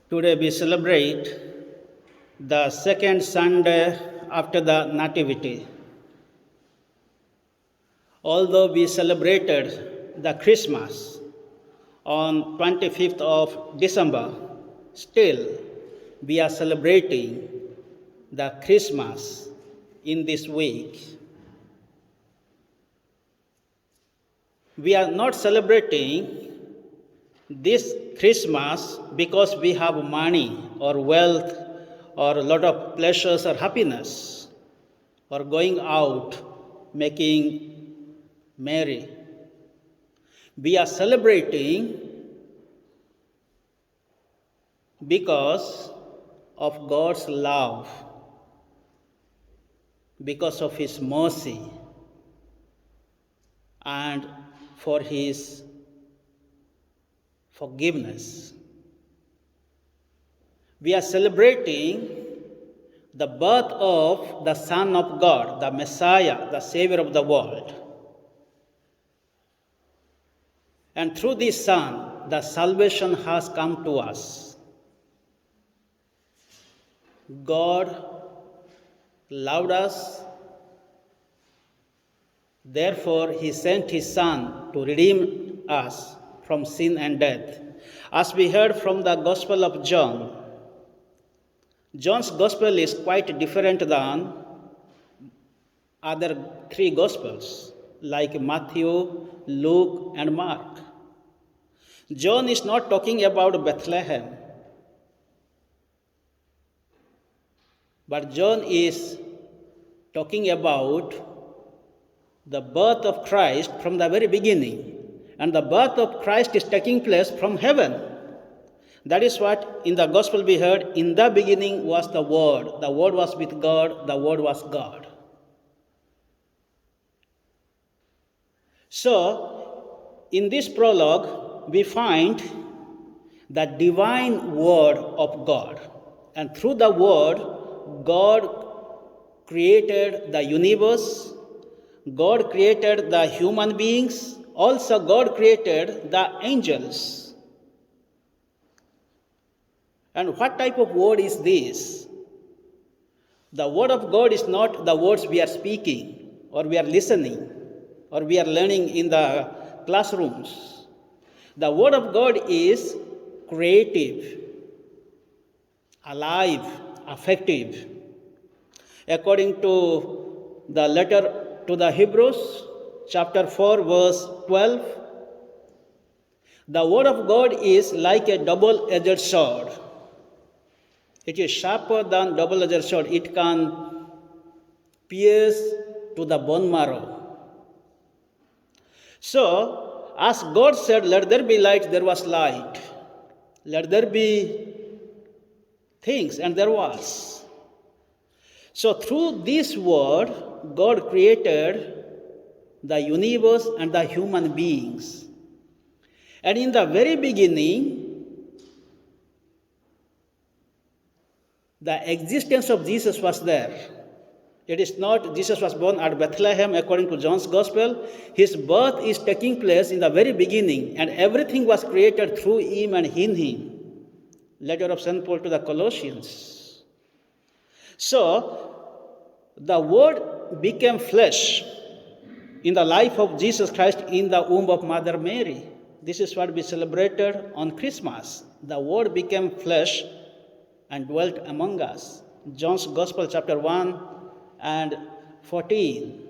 Today we celebrate the second Sunday after the Nativity. Although we celebrated the Christmas on 25th of December, still we are celebrating the Christmas in this week. We are not celebrating this Christmas because we have money or wealth or a lot of pleasures or happiness or going out making merry. We are celebrating because of God's love, because of His mercy, and for His forgiveness. We are celebrating the birth of the Son of God, the Messiah, the Savior of the world. And through this Son, the salvation has come to us. God loved us, therefore He sent His Son to redeem us from sin and death. As we heard from the Gospel of John, John's Gospel is quite different than other three Gospels like Matthew, Luke, and Mark. John is not talking about Bethlehem, but John is talking about the birth of Christ from the very beginning. And the birth of Christ is taking place from heaven. That is what in the Gospel we heard, in the beginning was the Word was with God, the Word was God. So, in this prologue, we find the divine Word of God. And through the Word, God created the universe, God created the human beings, also God created the angels. And what type of word is this? The word of God is not the words we are speaking or we are listening or we are learning in the classrooms. The word of God is creative, alive, affective. According to the letter to the Hebrews, chapter 4, verse 12, the word of God is like a double-edged sword. It is sharper than double-edged sword. It can pierce to the bone marrow. So, as God said, let there be light, there was light. Let there be things, and there was. So, through this word, God created the universe and the human beings. And in the very beginning, the existence of Jesus was there. It is not Jesus was born at Bethlehem according to John's Gospel. His birth is taking place in the very beginning, and everything was created through Him and in Him. Letter of St. Paul to the Colossians. So, the Word became flesh in the life of Jesus Christ in the womb of Mother Mary. This is what we celebrated on Christmas. The Word became flesh and dwelt among us. John's Gospel, chapter 1 and 14.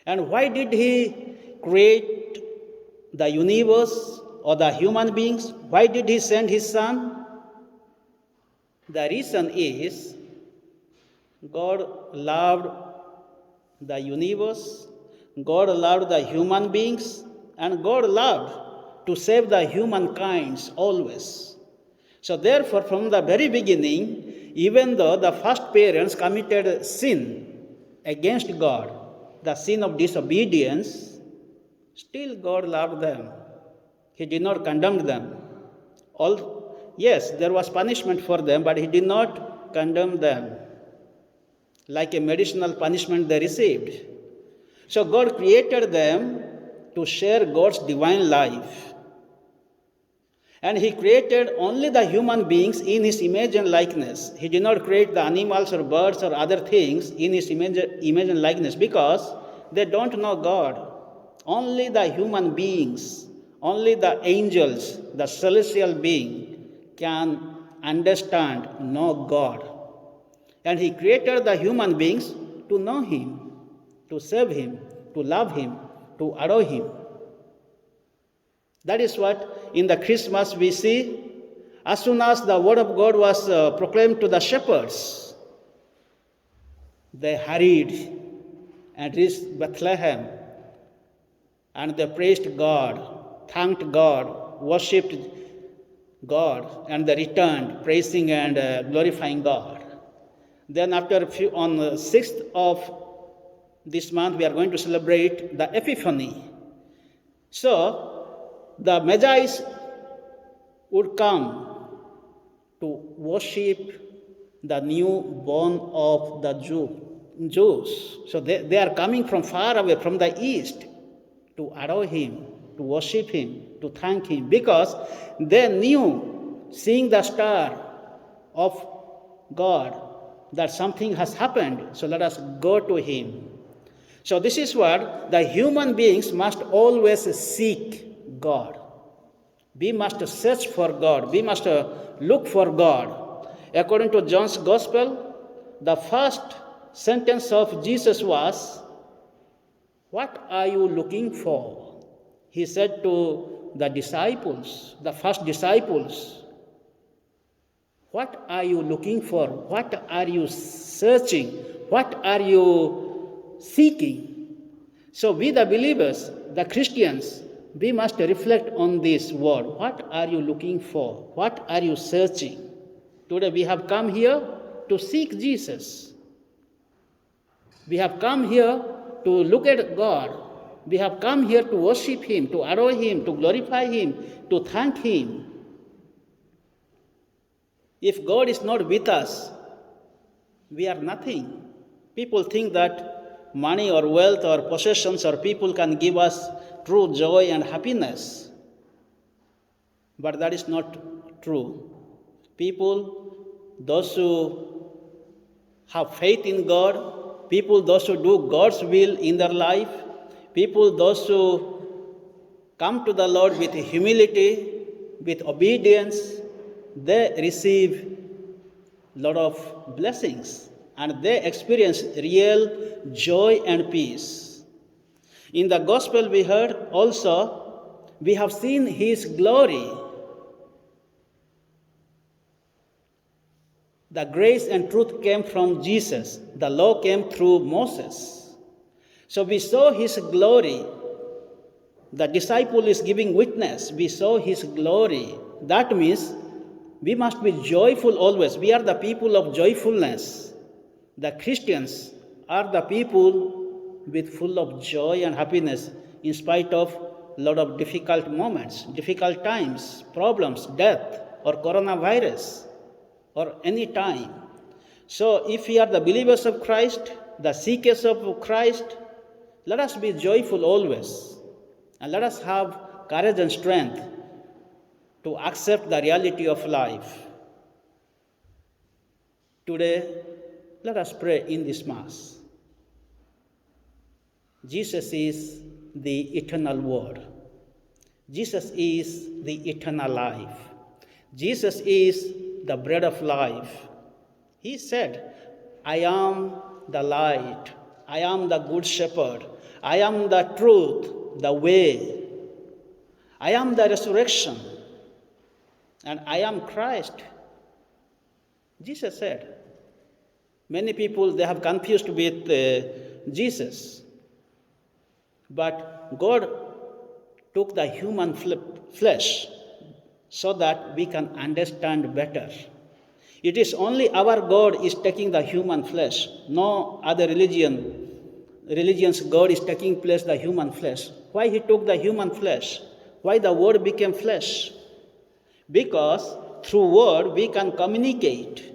And why did He create the universe or the human beings? Why did He send His Son? The reason is God loved the universe, God loved the human beings, and God loved to save the humankind always. So therefore, from the very beginning, even though the first parents committed sin against God, the sin of disobedience, still God loved them. He did not condemn them. Yes, there was punishment for them, but He did not condemn them. Like a medicinal punishment they received. So God created them to share God's divine life. And he created only the human beings in his image and likeness. He did not create the animals or birds or other things in his image and likeness because they don't know God. Only the human beings, only the angels, the celestial being can understand, know God. And he created the human beings to know him, to serve him, to love him, to adore him. That is what in the Christmas we see. As soon as the word of God was proclaimed to the shepherds, they hurried and reached Bethlehem, and they praised God, thanked God, worshipped God, and they returned praising and glorifying God. Then on the 6th of this month, we are going to celebrate the Epiphany. So, the Magi would come to worship the newborn of the Jews. So they are coming from far away, from the east, to adore him, to worship him, to thank him, because they knew, seeing the star of God, that something has happened. So let us go to him. So this is what the human beings must always seek God. We must search for God. We must look for God. According to John's Gospel, the first sentence of Jesus was, "What are you looking for?" He said to the disciples, the first disciples, "What are you looking for? What are you searching? What are you seeking?" So we, the believers, the Christians, we must reflect on this word. What are you looking for? What are you searching? Today we have come here to seek Jesus. We have come here to look at God. We have come here to worship him, to adore him, to glorify him, to thank him. If God is not with us, we are nothing. People think that money or wealth or possessions or people can give us true joy and happiness. But that is not true. People, those who have faith in God, people, those who do God's will in their life, people, those who come to the Lord with humility, with obedience, they receive a lot of blessings and they experience real joy and peace. In the gospel we heard also, we have seen his glory. The grace and truth came from Jesus. The law came through Moses. So we saw his glory. The disciple is giving witness. We saw his glory. That means we must be joyful always. We are the people of joyfulness. The Christians are the people with full of joy and happiness in spite of a lot of difficult moments, difficult times, problems, death, or coronavirus, or any time. So if we are the believers of Christ, the seekers of Christ, let us be joyful always. And let us have courage and strength to accept the reality of life. Today, let us pray in this Mass. Jesus is the eternal Word. Jesus is the eternal life. Jesus is the bread of life. He said, "I am the light. I am the good shepherd. I am the truth, the way. I am the resurrection. And I am Christ." Jesus said. Many people, they have confused with Jesus. But God took the human flesh so that we can understand better. It is only our God is taking the human flesh. No other religion's God is taking place the human flesh. Why he took the human flesh? Why the word became flesh? Because through word we can communicate.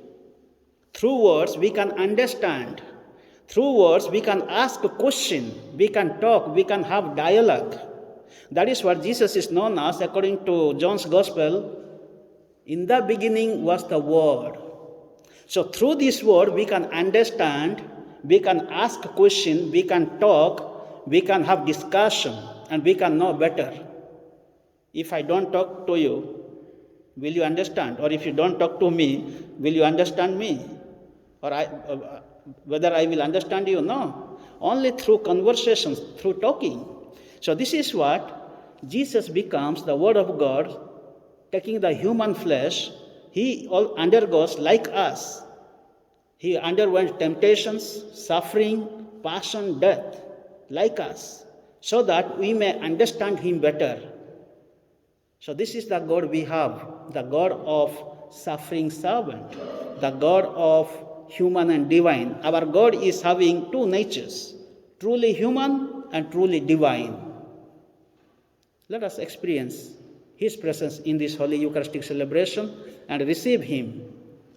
Through words we can understand. Through words we can ask a question. We can talk. We can have dialogue. That is what Jesus is known as according to John's Gospel. In the beginning was the Word. So through this Word we can understand, we can ask a question, we can talk, we can have discussion, and we can know better. If I don't talk to you, will you understand? Or if you don't talk to me, will you understand me? Or whether I will understand you? No. Only through conversations, through talking. So this is what Jesus becomes, the Word of God, taking the human flesh. He undergoes like us. He underwent temptations, suffering, passion, death, like us, so that we may understand Him better. So this is the God we have, the God of suffering servant, the God of human and divine. Our God is having two natures, truly human and truly divine. Let us experience His presence in this Holy Eucharistic celebration and receive Him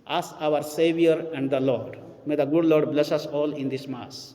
as our Savior and the Lord. May the good Lord bless us all in this Mass.